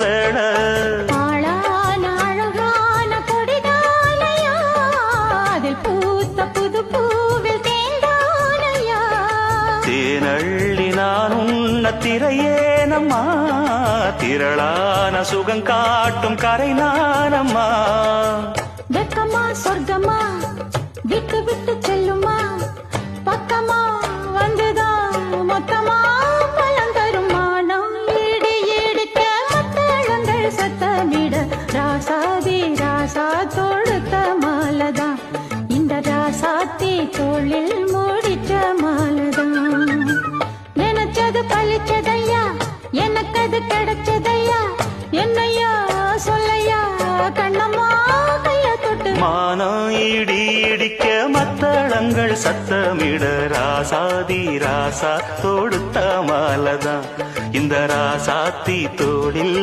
வேள ஆளான அழகான கொடிதானையா அதில் பூத்த புது பூவில் தேந்தானையா தேனள்ளி நான் உன்ன திரையேனம்மா திரளான சுகம் காட்டும் கரை நானம்மா வெக்கமா சொர்க்கமா விட்டு விட்டு செல்லுமா பக்கமா வந்துதான் மொத்தமா பலம் தருமா நாம் ஈடு ஈடுக்க மத்தளங்கள் சத்தமிட ராசாதி ராசா தொடுத்த மாலதான் இந்த ராசாத்தி தோளில் மூடிச்ச மாலதான் நினைச்சது பழிச்சதையா எனக்கு அது கிடைச்சதையா என்னையா சொல்லையா கண்ணம்மா கைய தொட்டு மானம் இடி இடிக்க மத்தளங்கள் சத்தமிட ராசாதி ராசா தொடுத்த மாலதான் இந்த ராசாத்தி தோளில்